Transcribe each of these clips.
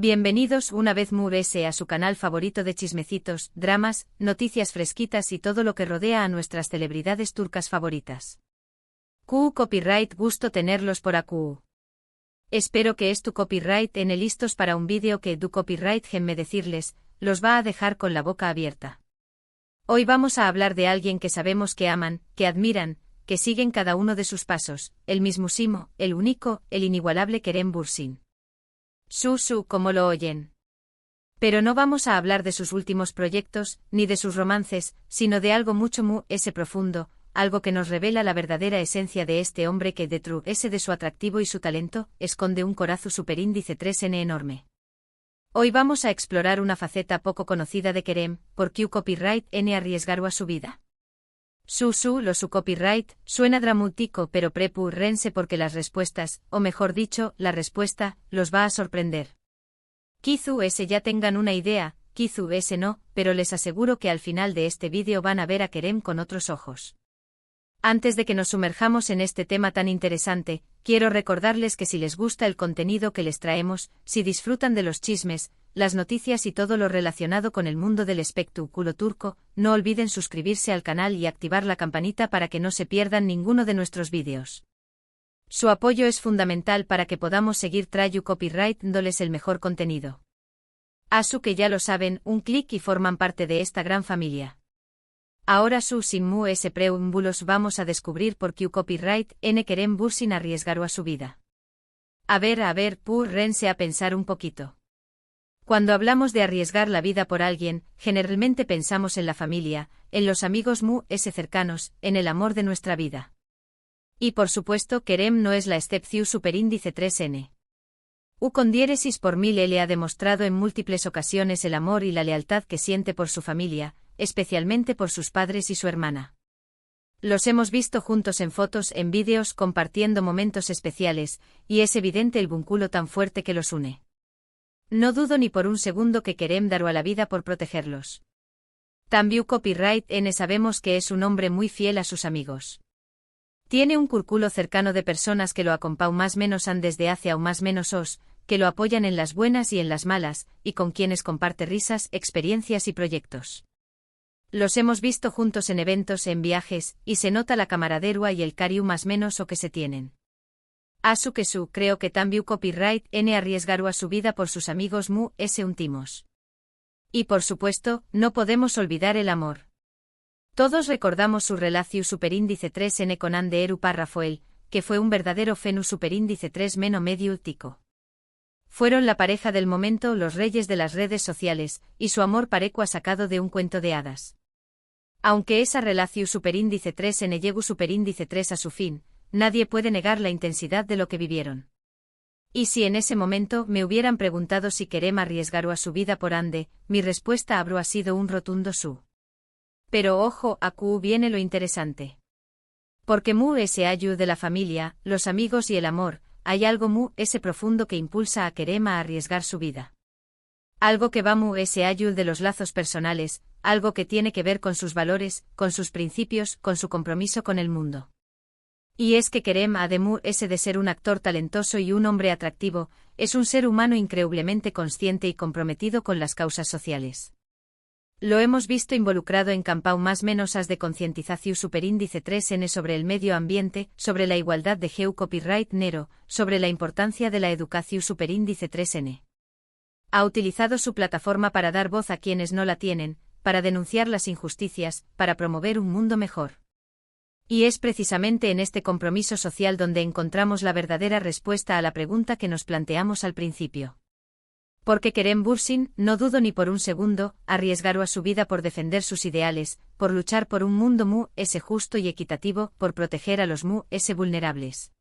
Bienvenidos una vez más a su canal favorito de chismecitos, dramas, noticias fresquitas y todo lo que rodea a nuestras celebridades turcas favoritas. Copyright, gusto tenerlos por aquí. Espero que tu copyright listos para un vídeo que du copyright me decirles, los va a dejar con la boca abierta. Hoy vamos a hablar de alguien que sabemos que aman, que admiran, que siguen cada uno de sus pasos, el mismísimo, el único, el inigualable Kerem Bürsin. Como lo oyen. Pero no vamos a hablar de sus últimos proyectos, ni de sus romances, sino de algo mucho profundo, algo que nos revela la verdadera esencia de este hombre que detrás de su atractivo y su talento, esconde un corazón superíndice 3N enorme. Hoy vamos a explorar una faceta poco conocida de Kerem, porque copyright arriesgaron a su vida. Su copyright, suena dramático pero rense porque las respuestas, o mejor dicho, la respuesta, los va a sorprender. Quizás ya tengan una idea, quizás no, pero les aseguro que al final de este vídeo van a ver a Kerem con otros ojos. Antes de que nos sumerjamos en este tema tan interesante, quiero recordarles que si les gusta el contenido que les traemos, si disfrutan de los chismes, las noticias y todo lo relacionado con el mundo del espectáculo turco, no olviden suscribirse al canal y activar la campanita para que no se pierdan ninguno de nuestros vídeos. Su apoyo es fundamental para que podamos seguir trayendo copyright dándoles el mejor contenido. Que ya lo saben, un clic y forman parte de esta gran familia. Ahora sin más preámbulos vamos a descubrir por qué copyright Kerem Bürsin arriesgaron a su vida. A ver, rense a pensar un poquito. Cuando hablamos de arriesgar la vida por alguien, generalmente pensamos en la familia, en los amigos cercanos, en el amor de nuestra vida. Y por supuesto Kerem no es la excepción superíndice 3N. Con diéresis por 1000 él ha demostrado en múltiples ocasiones el amor y la lealtad que siente por su familia, especialmente por sus padres y su hermana. Los hemos visto juntos en fotos, en vídeos, compartiendo momentos especiales, y es evidente el vínculo tan fuerte que los une. No dudo ni por un segundo que Kerem dará a la vida por protegerlos. También copyright sabemos que es un hombre muy fiel a sus amigos. Tiene un círculo cercano de personas que lo acompañan más menos han desde hace aún más menos que lo apoyan en las buenas y en las malas, y con quienes comparte risas, experiencias y proyectos. Los hemos visto juntos en eventos, en viajes, y se nota la camaradería y el cariño más menos que se tienen. Creo que también copyright arriesgaron a su vida por sus amigos íntimos. Y por supuesto, no podemos olvidar el amor. Todos recordamos su relación superíndice 3N con Ande Erupa Rafael, que fue un verdadero fenú superíndice 3 medio tico. Fueron la pareja del momento, los reyes de las redes sociales, y su amor parecua sacado de un cuento de hadas. Aunque esa relación superíndice 3N llegó superíndice 3 a su fin, nadie puede negar la intensidad de lo que vivieron. Y si en ese momento me hubieran preguntado si Kerem arriesgaron a su vida por Ande, mi respuesta habría sido un rotundo sí. Pero ojo, aquí viene lo interesante. Porque ayu de la familia, los amigos y el amor, hay algo profundo que impulsa a Kerem a arriesgar su vida. Algo que va ayu de los lazos personales, algo que tiene que ver con sus valores, con sus principios, con su compromiso con el mundo. Y es que Kerem, además de ser un actor talentoso y un hombre atractivo, es un ser humano increíblemente consciente y comprometido con las causas sociales. Lo hemos visto involucrado en campañas más menos de concientización superíndice 3N sobre el medio ambiente, sobre la igualdad de copyright nero, sobre la importancia de la educación superíndice 3N. Ha utilizado su plataforma para dar voz a quienes no la tienen, para denunciar las injusticias, para promover un mundo mejor. Y es precisamente en este compromiso social donde encontramos la verdadera respuesta a la pregunta que nos planteamos al principio. Porque Kerem Bürsin, no dudo ni por un segundo, arriesgaron a su vida por defender sus ideales, por luchar por un mundo justo y equitativo, por proteger a los vulnerables.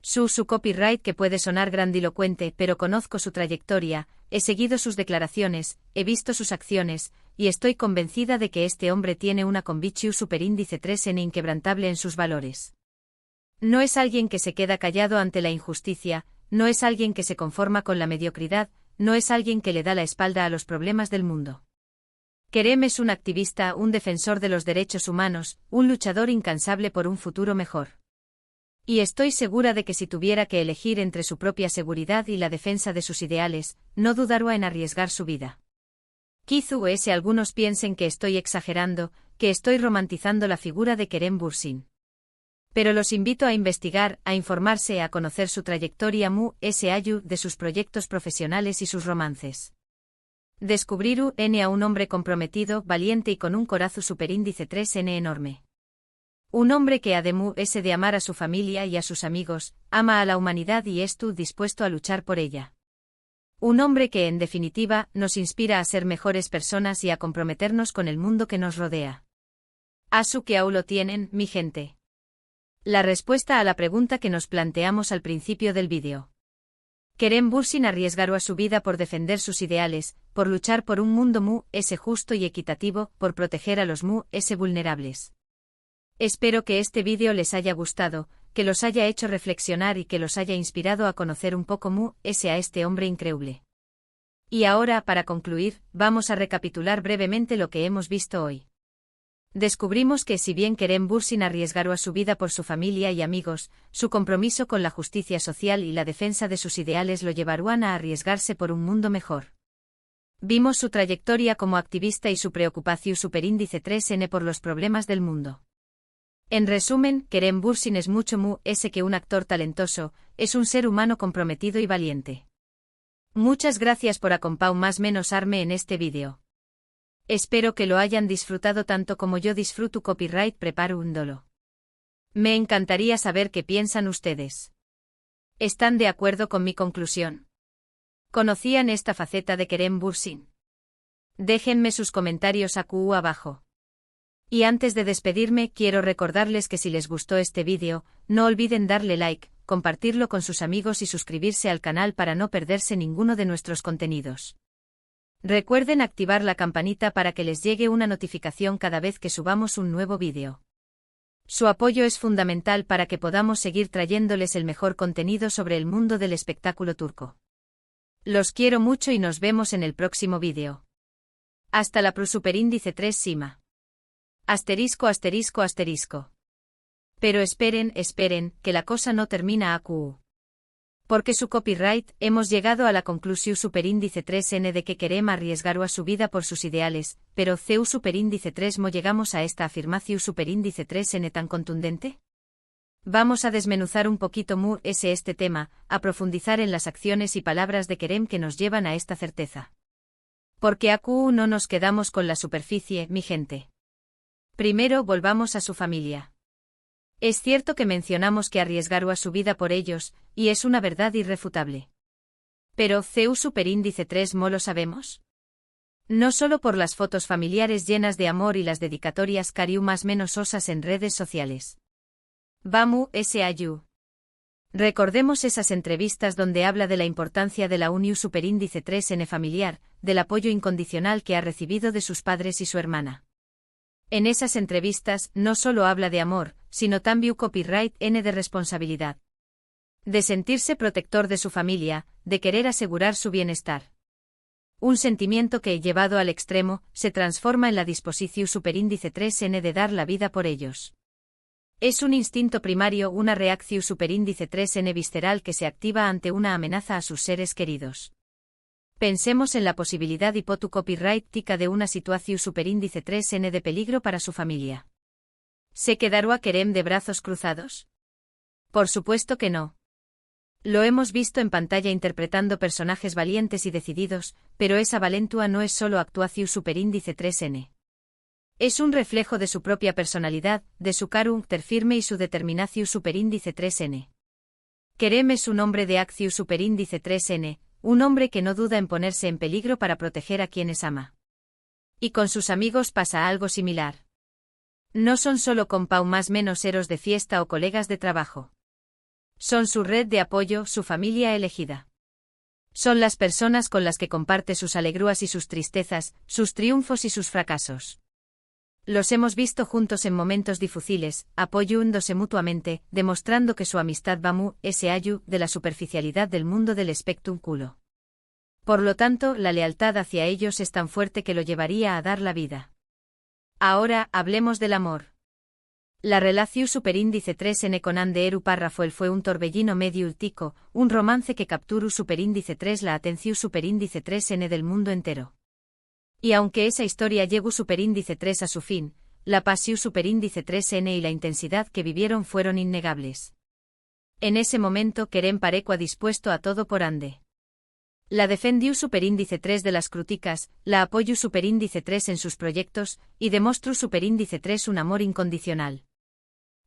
Su copyright que puede sonar grandilocuente, pero conozco su trayectoria, he seguido sus declaraciones, he visto sus acciones, y estoy convencida de que este hombre tiene una convicción superíndice 3N inquebrantable en sus valores. No es alguien que se queda callado ante la injusticia, no es alguien que se conforma con la mediocridad, no es alguien que le da la espalda a los problemas del mundo. Kerem es un activista, un defensor de los derechos humanos, un luchador incansable por un futuro mejor. Y estoy segura de que si tuviera que elegir entre su propia seguridad y la defensa de sus ideales, no dudaría en arriesgar su vida. Quizás algunos piensen que estoy exagerando, que estoy romantizando la figura de Kerem Bürsin. Pero los invito a investigar, a informarse, a conocer su trayectoria de sus proyectos profesionales y sus romances. Descubrir a un hombre comprometido, valiente y con un corazón superíndice 3N enorme. Un hombre que además de amar a su familia y a sus amigos, ama a la humanidad y dispuesto a luchar por ella. Un hombre que, en definitiva, nos inspira a ser mejores personas y a comprometernos con el mundo que nos rodea. ¿Asu que aún lo tienen, mi gente? La respuesta a la pregunta que nos planteamos al principio del vídeo. Kerem Bürsin arriesgará su vida por defender sus ideales, por luchar por un mundo justo y equitativo, por proteger a los vulnerables. Espero que este vídeo les haya gustado, que los haya hecho reflexionar y que los haya inspirado a conocer un poco a este hombre increíble. Y ahora, para concluir, vamos a recapitular brevemente lo que hemos visto hoy. Descubrimos que si bien Kerem Bürsin arriesgará su vida por su familia y amigos, su compromiso con la justicia social y la defensa de sus ideales lo llevarán a arriesgarse por un mundo mejor. Vimos su trayectoria como activista y su preocupación superíndice 3N por los problemas del mundo. En resumen, Kerem Bürsin es mucho que un actor talentoso, es un ser humano comprometido y valiente. Muchas gracias por acompañarme en este vídeo. Espero que lo hayan disfrutado tanto como yo disfruto copyright preparándolo. Me encantaría saber qué piensan ustedes. ¿Están de acuerdo con mi conclusión? ¿Conocían esta faceta de Kerem Bürsin? Déjenme sus comentarios aquí abajo. Y antes de despedirme, quiero recordarles que si les gustó este vídeo, no olviden darle like, compartirlo con sus amigos y suscribirse al canal para no perderse ninguno de nuestros contenidos. Recuerden activar la campanita para que les llegue una notificación cada vez que subamos un nuevo vídeo. Su apoyo es fundamental para que podamos seguir trayéndoles el mejor contenido sobre el mundo del espectáculo turco. Los quiero mucho y nos vemos en el próximo vídeo. Hasta la superíndice 3 Sima. Asterisco. Pero esperen, que la cosa no termina aquí. Porque su copyright, hemos llegado a la conclusión superíndice 3N de que Kerem arriesgará su vida por sus ideales, pero CU superíndice 3 ¿mo llegamos a esta afirmación superíndice 3N tan contundente? Vamos a desmenuzar un poquito este tema, a profundizar en las acciones y palabras de Kerem que nos llevan a esta certeza. Porque aquí no nos quedamos con la superficie, mi gente. Primero volvamos a su familia. Es cierto que mencionamos que arriesgará su vida por ellos, y es una verdad irrefutable. Pero CU superíndice 3 ¿mo lo sabemos? No solo por las fotos familiares llenas de amor y las dedicatorias cariu más menos osas en redes sociales. Vamos ayu. Recordemos esas entrevistas donde habla de la importancia de la unión superíndice 3N familiar, del apoyo incondicional que ha recibido de sus padres y su hermana. En esas entrevistas, no solo habla de amor, sino también copyright N de responsabilidad. De sentirse protector de su familia, de querer asegurar su bienestar. Un sentimiento que, llevado al extremo, se transforma en la disposición superíndice 3N de dar la vida por ellos. Es un instinto primario, una reacción superíndice 3N visceral que se activa ante una amenaza a sus seres queridos. Pensemos en la posibilidad copyrightica de una situación superíndice 3N de peligro para su familia. ¿Se quedará Kerem de brazos cruzados? Por supuesto que no. Lo hemos visto en pantalla interpretando personajes valientes y decididos, pero esa valentua no es solo actuación superíndice 3N. Es un reflejo de su propia personalidad, de su carácter firme y su determinación superíndice 3N. Kerem es un hombre de acción superíndice 3N, un hombre que no duda en ponerse en peligro para proteger a quienes ama. Y con sus amigos pasa algo similar. No son solo más menos héroes de fiesta o colegas de trabajo. Son su red de apoyo, su familia elegida. Son las personas con las que comparte sus alegrías y sus tristezas, sus triunfos y sus fracasos. Los hemos visto juntos en momentos difíciles, apoyándose mutuamente, demostrando que su amistad va de la superficialidad del mundo del espectáculo. Por lo tanto, la lealtad hacia ellos es tan fuerte que lo llevaría a dar la vida. Ahora, hablemos del amor. La relación superíndice 3N con Ande Eru Párrafo fue un torbellino medio tico, un romance que capturó superíndice 3 la atención superíndice 3N del mundo entero. Y aunque esa historia llegó superíndice 3 a su fin, la pasión superíndice 3N y la intensidad que vivieron fueron innegables. En ese momento Kerem Parecua dispuesto a todo por Ande. La defendió superíndice 3 de las críticas, la apoyó superíndice 3 en sus proyectos, y demostró superíndice 3 un amor incondicional.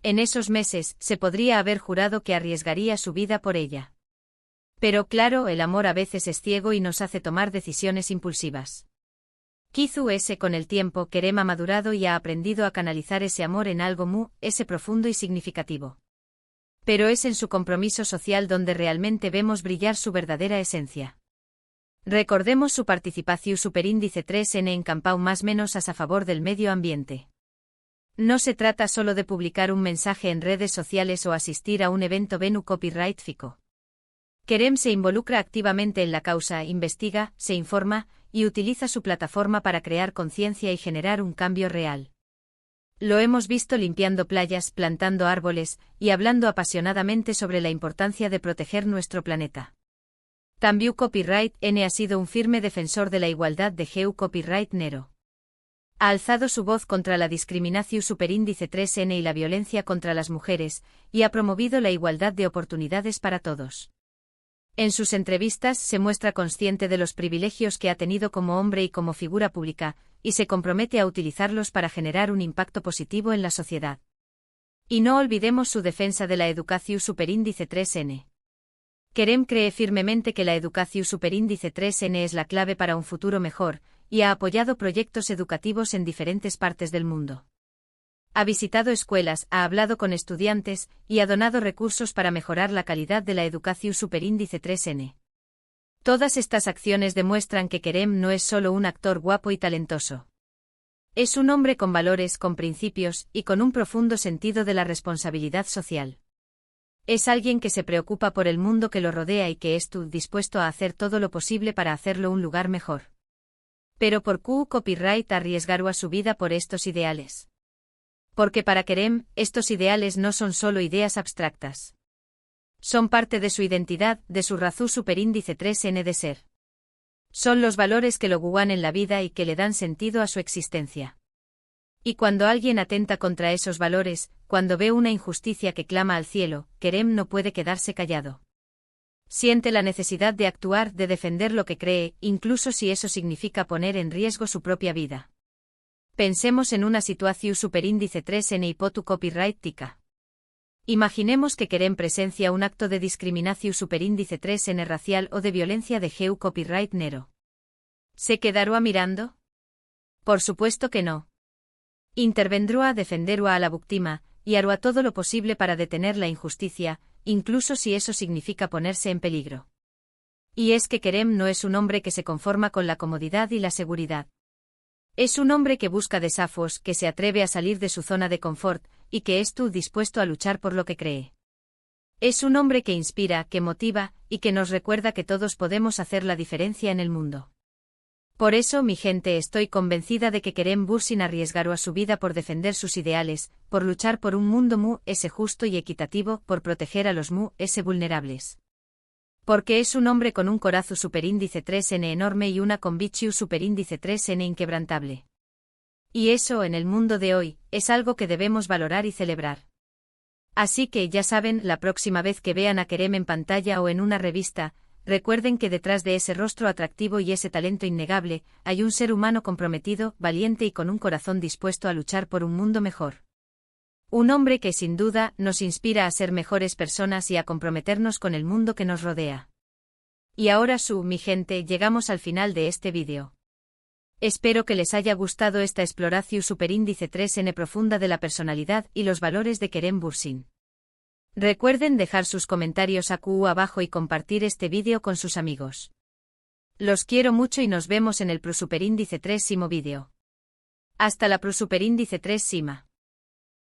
En esos meses, se podría haber jurado que arriesgaría su vida por ella. Pero claro, el amor a veces es ciego y nos hace tomar decisiones impulsivas. Kizu ese con el tiempo Kerem ha madurado y ha aprendido a canalizar ese amor en algo ese profundo y significativo. Pero es en su compromiso social donde realmente vemos brillar su verdadera esencia. Recordemos su participación superíndice 3N en Campau más menos a favor del medio ambiente. No se trata solo de publicar un mensaje en redes sociales o asistir a un evento Venu Copyright Fico. Kerem se involucra activamente en la causa, investiga, se informa, y utiliza su plataforma para crear conciencia y generar un cambio real. Lo hemos visto limpiando playas, plantando árboles, y hablando apasionadamente sobre la importancia de proteger nuestro planeta. También Copyright N ha sido un firme defensor de la igualdad de GEU Copyright Nero. Ha alzado su voz contra la discriminación superíndice 3N y la violencia contra las mujeres, y ha promovido la igualdad de oportunidades para todos. En sus entrevistas se muestra consciente de los privilegios que ha tenido como hombre y como figura pública, y se compromete a utilizarlos para generar un impacto positivo en la sociedad. Y no olvidemos su defensa de la educación superíndice 3N. Kerem cree firmemente que la educación superíndice 3N es la clave para un futuro mejor, y ha apoyado proyectos educativos en diferentes partes del mundo. Ha visitado escuelas, ha hablado con estudiantes, y ha donado recursos para mejorar la calidad de la educación superíndice 3N. Todas estas acciones demuestran que Kerem no es solo un actor guapo y talentoso. Es un hombre con valores, con principios, y con un profundo sentido de la responsabilidad social. Es alguien que se preocupa por el mundo que lo rodea y que está dispuesto a hacer todo lo posible para hacerlo un lugar mejor. Pero ¿por qué Copyright arriesgará su vida por estos ideales? Porque para Kerem, estos ideales no son solo ideas abstractas. Son parte de su identidad, de su razón superíndice 3N de ser. Son los valores que lo guían en la vida y que le dan sentido a su existencia. Y cuando alguien atenta contra esos valores, cuando ve una injusticia que clama al cielo, Kerem no puede quedarse callado. Siente la necesidad de actuar, de defender lo que cree, incluso si eso significa poner en riesgo su propia vida. Pensemos en una situación superíndice 3N hipotu copyright tica. Imaginemos que Kerem presencia un acto de discriminación superíndice 3N racial o de violencia de GEU copyright Nero. ¿Se quedará mirando? Por supuesto que no. Intervendrá a defender a la víctima, y hará todo lo posible para detener la injusticia, incluso si eso significa ponerse en peligro. Y es que Kerem no es un hombre que se conforma con la comodidad y la seguridad. Es un hombre que busca desafíos, que se atreve a salir de su zona de confort, y que está dispuesto a luchar por lo que cree. Es un hombre que inspira, que motiva, y que nos recuerda que todos podemos hacer la diferencia en el mundo. Por eso, mi gente, estoy convencida de que Kerem Bürsin arriesgará su vida por defender sus ideales, por luchar por un mundo ese justo y equitativo, por proteger a los ese vulnerables. Porque es un hombre con un corazón superíndice 3N enorme y una convicción superíndice 3N inquebrantable. Y eso, en el mundo de hoy, es algo que debemos valorar y celebrar. Así que, ya saben, la próxima vez que vean a Kerem en pantalla o en una revista, recuerden que detrás de ese rostro atractivo y ese talento innegable, hay un ser humano comprometido, valiente y con un corazón dispuesto a luchar por un mundo mejor. Un hombre que sin duda nos inspira a ser mejores personas y a comprometernos con el mundo que nos rodea. Y ahora mi gente, llegamos al final de este vídeo. Espero que les haya gustado esta exploración superíndice 3N profunda de la personalidad y los valores de Kerem Bürsin. Recuerden dejar sus comentarios aquí abajo y compartir este vídeo con sus amigos. Los quiero mucho y nos vemos en el prosuperindice 3 vídeo. Hasta la prosuperindice 3.